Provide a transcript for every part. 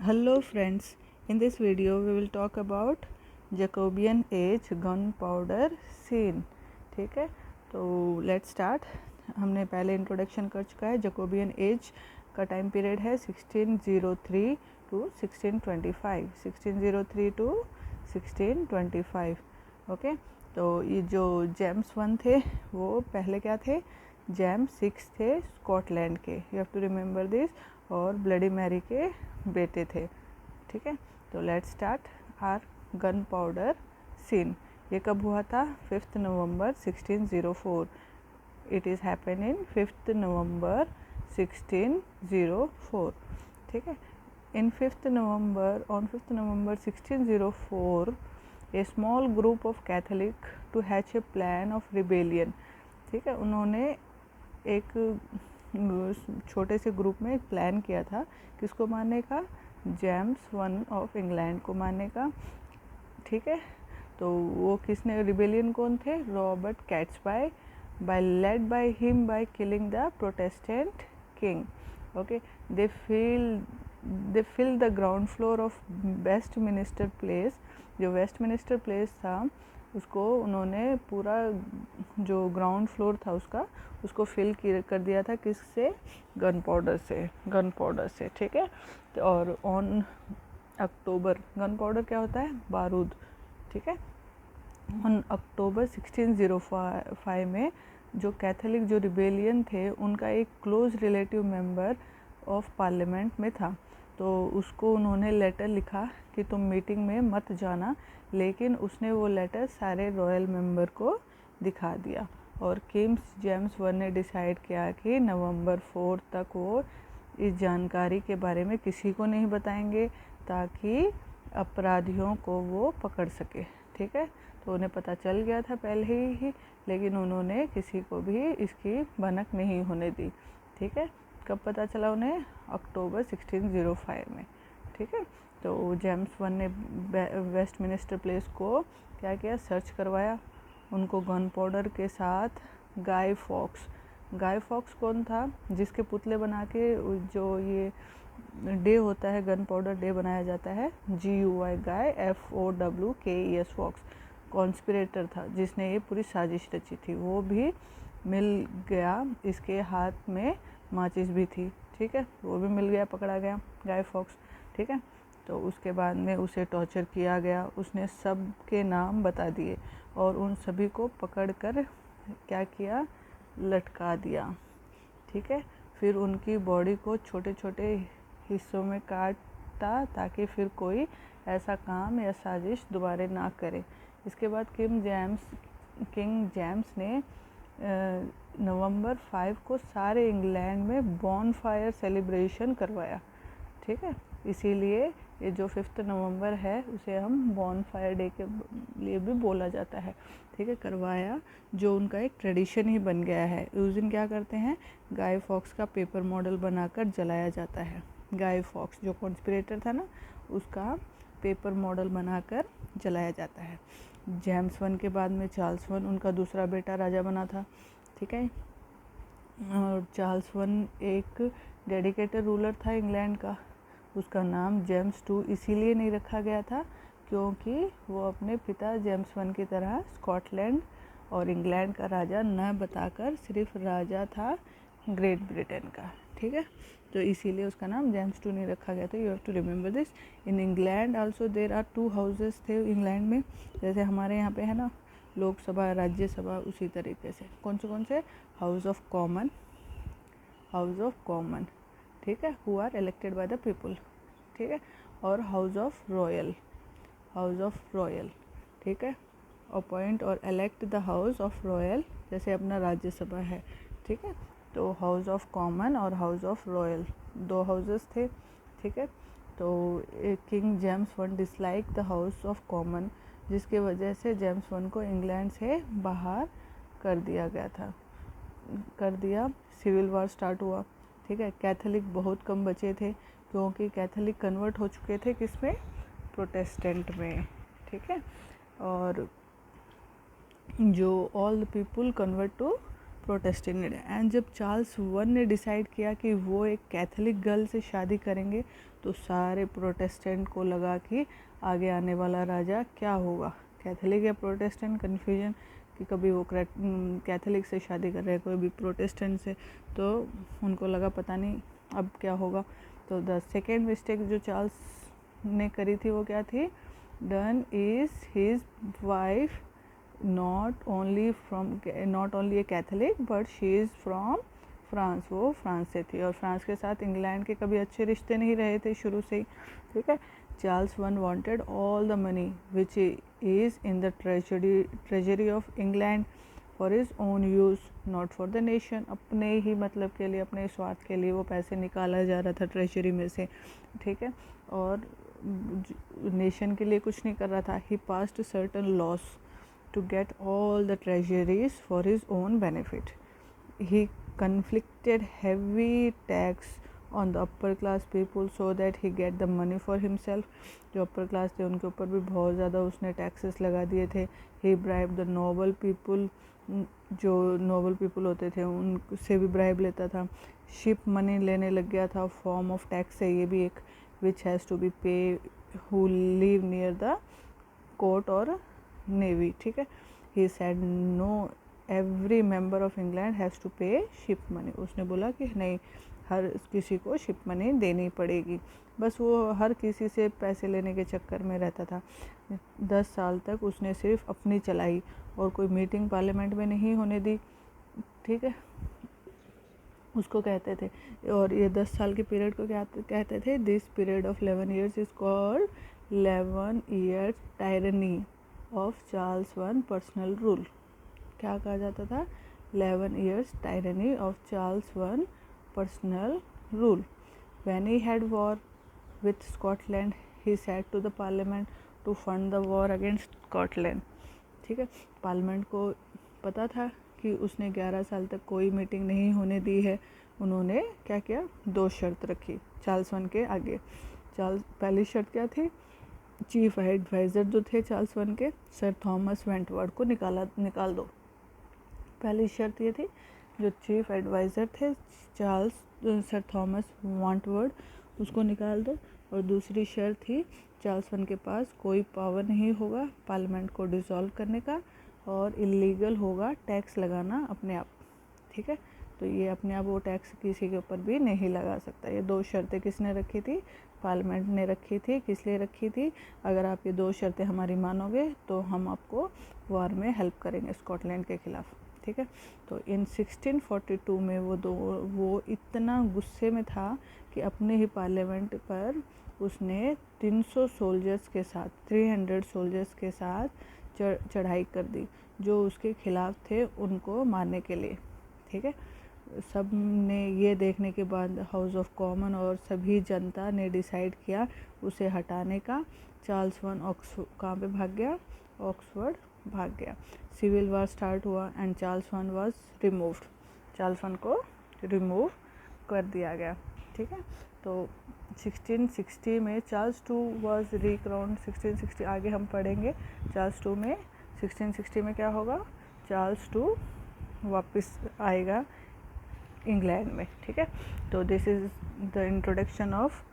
Hello friends, in this video we will talk about Jacobean age gunpowder scene. ठीक है, तो let's start. हमने पहले इंट्रोडक्शन कर चुका है. जकोबियन एज का टाइम पीरियड है 1603 टू 1625. 1603 टू 1625. ओके, तो ये जो जेम्स 1 थे वो पहले क्या थे, जेम्स 6 थे स्कॉटलैंड के. You have to remember this. और ब्लडी मैरी के बेटे थे. ठीक है, तो let's start our gunpowder scene. ये कब हुआ था? 5 November 1604. It is happen in 5 November 1604. ठीक है, in 5 November on 5 November 1604 a small group of Catholic to hatch a plan of rebellion. ठीक है, उन्होंने एक छोटे से ग्रुप में एक प्लान किया था किसको मारने का? जेम्स 1 ऑफ इंग्लैंड को मारने का. ठीक है, तो वो किसने, रिबेलियन कौन थे? Robert Catesby led by him by killing the Protestant king. Okay, they fill the ground floor of Westminster place. जो वेस्टमिनिस्टर प्लेस था उसको उन्होंने पूरा जो ग्राउंड फ्लोर था उसको फिल कर दिया था. किससे? गन पाउडर से. ठीक है, और ऑन अक्टूबर, गन पाउडर क्या होता है? बारूद. ठीक है, ऑन अक्टूबर 1605 में जो कैथोलिक जो रिबेलियन थे उनका एक close relative member of parliament में था. तो उसको उन्होंने लेटर लिखा कि तुम मीटिंग में मत जाना, लेकिन उसने वो लेटर सारे रॉयल मेंबर को दिखा दिया. और किंग जेम्स 1 ने डिसाइड किया कि नवंबर 4 तक वो इस जानकारी के बारे में किसी को नहीं बताएंगे ताकि अपराधियों को वो पकड़ सके. ठीक है, तो उन्हें पता चल गया था पहले ही, लेकिन उन्होंने किसी को भी इसकी भनक नहीं होने दी. ठीक है, कब पता चला उन्हें? अक्टूबर 1605 में. ठीक है, तो जेम्स 1 ने वेस्टमिनिस्टर प्लेस को क्या किया? सर्च करवाया. उनको गन पाउडर के साथ गाय फॉक्स कौन था? जिसके पुतले बना के जो ये डे होता है, गन पाउडर डे बनाया जाता है. GUI गाय, FOWKES फॉक्स कॉन्स्पिरेटर था जिसने ये पूरी साजिश रची थी. वो भी मिल गया. इसके हाथ में माचिस भी थी. ठीक है, वो भी मिल गया, पकड़ा गया गाय फॉक्स. ठीक है, तो उसके बाद में उसे टॉर्चर किया गया. उसने सब के नाम बता दिए और उन सभी को पकड़कर क्या किया? लटका दिया. ठीक है, फिर उनकी बॉडी को छोटे छोटे हिस्सों में काटा ताकि फिर कोई ऐसा काम या साजिश दोबारा ना करे. इसके बाद किंग जेम्स ने नवंबर 5 को सारे इंग्लैंड में बॉनफायर सेलिब्रेशन करवाया. ठीक है, इसीलिए ये जो 5 नवंबर है उसे हम बॉनफायर डे के लिए भी बोला जाता है. ठीक है, करवाया, जो उनका एक ट्रेडिशन ही बन गया है. उस दिन क्या करते हैं? गाय फॉक्स का पेपर मॉडल बनाकर जलाया जाता है. गाय फॉक्स जो कॉन्स्पिरेटर था ना, उसका पेपर मॉडल बनाकर जलाया जाता है. जेम्स 1 के बाद में चार्ल्स 1 उनका दूसरा बेटा राजा बना था. ठीक है, और चार्ल्स 1 एक डेडिकेटेड रूलर था इंग्लैंड का. उसका नाम जेम्स 2 इसीलिए नहीं रखा गया था क्योंकि वो अपने पिता जेम्स 1 की तरह स्कॉटलैंड और इंग्लैंड का राजा न बताकर सिर्फ राजा था ग्रेट ब्रिटेन का. ठीक है, तो इसीलिए उसका नाम जेम्स 2 नहीं रखा गया. तो you have to remember this. In England also there are 2 houses थे इंग्लैंड में. जैसे हमारे यहाँ पे है ना लोकसभा, राज्यसभा, उसी तरीके से कौन से? House of common. ठीक है, who are elected by the people. ठीक है, और हाउस ऑफ रॉयल. ठीक है, अपॉइंट और elect the house of royal, जैसे अपना राज्यसभा है. ठीक है, तो हाउस ऑफ कॉमन और हाउस ऑफ रॉयल 2 हाउसेस थे. ठीक है, तो king James 1 dislike the house of common, जिसके वजह से जेम्स 1 को इंग्लैंड से बाहर कर दिया. सिविल वॉर स्टार्ट हुआ. ठीक है, कैथोलिक बहुत कम बचे थे क्योंकि कैथोलिक कन्वर्ट हो चुके थे किसमें? प्रोटेस्टेंट में. ठीक है, और जो all the people convert to Protestant. And जब चार्ल्स वन ने डिसाइड किया कि वो एक कैथोलिक गर्ल से शादी करेंगे तो सारे प्रोटेस्टेंट को लगा कि आगे आने वाला राजा क्या होगा, कैथोलिक या प्रोटेस्टेंट, कन्फ्यूजन कि कभी वो कैथोलिक से शादी कर रहे हैं कोई भी प्रोटेस्टेंट से, तो उनको लगा पता नहीं अब क्या होगा। तो द सेकेंड मिस्टेक जो चार्ल्स ने करी थी वो क्या थी, done is his wife not only A Catholic but she is from France, वो फ्रांस से थी और फ्रांस के साथ इंग्लैंड के कभी अच्छे रिश्ते नहीं रहे थे शुरू से ही, ठीक है। Charles one wanted all the money which is in the treasury of England for his own use not for the nation, अपने ही मतलब के लिए, अपने स्वार्थ के लिए वो पैसे निकाला जा रहा था ट्रेजरी में से, ठीक है, और नेशन के लिए कुछ नहीं कर रहा था। He passed certain laws to get all the treasuries for his own benefit. He conflicted heavy tax on the upper class people so that he get the money for himself. जो upper class थे उनके ऊपर भी बहुत ज़्यादा उसने taxes लगा दिए थे। He bribed the noble people, जो noble people होते थे उनसे भी bribe लेता था। Ship money लेने लग गया था, form of tax है ये भी एक, which has to be paid who live near the court or navy, ठीक है। He said no every member of England has to pay ship money, उसने बोला कि नहीं हर किसी को शिप मनी देनी पड़ेगी, बस वो हर किसी से पैसे लेने के चक्कर में रहता था। 10 साल तक उसने सिर्फ अपनी चलाई और कोई मीटिंग पार्लियामेंट में नहीं होने दी, ठीक है, उसको कहते थे। और ये 10 साल के पीरियड को क्या कहते थे, this period of 11 years is called 11 years tyranny of Charles one personal rule. क्या कहा जाता था, 11 years tyranny of Charles one personal rule. When he had war with Scotland he said to the parliament to fund the war against Scotland, ठीक है। Parliament को पता था कि उसने 11 साल तक कोई मीटिंग नहीं होने दी है, उन्होंने क्या किया, 2 शर्त रखी चार्ल्स वन के आगे। पहली शर्त क्या थी, चीफ एडवाइज़र जो थे चार्ल्स वन के, सर थॉमस वेंटवर्ड को निकाल दो। पहली शर्त ये थी, जो चीफ एडवाइज़र थे सर थॉमस वेंटवर्ड उसको निकाल दो। और दूसरी शर्त थी, चार्ल्स वन के पास कोई पावर नहीं होगा पार्लियामेंट को डिसॉल्व करने का और इलीगल होगा टैक्स लगाना अपने आप, ठीक है। तो ये अपने आप वो टैक्स किसी के ऊपर भी नहीं लगा सकता। ये 2 शर्तें किसने रखी थी, पार्लियामेंट ने रखी थी। किस लिए रखी थी, अगर आप ये 2 शर्तें हमारी मानोगे तो हम आपको वॉर में हेल्प करेंगे स्कॉटलैंड के ख़िलाफ़, ठीक है। तो इन 1642 में वो इतना गुस्से में था कि अपने ही पार्लियामेंट पर उसने 300 सोल्जर्स के साथ 300 सोल्जर्स के साथ चढ़ाई कर दी जो उसके ख़िलाफ़ थे उनको मारने के लिए, ठीक है। सब ने ये देखने के बाद हाउस ऑफ कॉमन और सभी जनता ने डिसाइड किया उसे हटाने का। चार्ल्स वन कहाँ पे भाग गया, ऑक्सफोर्ड भाग गया। सिविल वार स्टार्ट हुआ and Charles one was removed, Charles one को रिमूव कर दिया गया, ठीक है। तो 1660 में चार्ल्स टू वाज रीक्राउंड। 1660 आगे हम पढ़ेंगे चार्ल्स टू में। 1660 में क्या होगा, चार्ल्स टू वापस आएगा इंग्लैंड में, ठीक है। तो this is the introduction of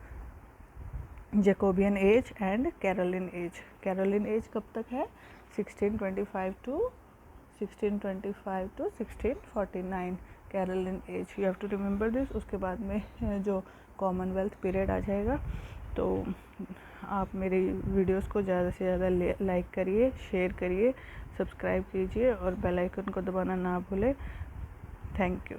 Jacobean age and Caroline age. Caroline age कब तक है, 1625 to 1649 Caroline age, you have to remember this. उसके बाद में जो कॉमनवेल्थ पीरियड आ जाएगा। तो आप मेरी वीडियोस को ज़्यादा से ज़्यादा लाइक करिए, शेयर करिए, सब्सक्राइब कीजिए और बेल आइकन को दबाना ना भूलें। Thank you.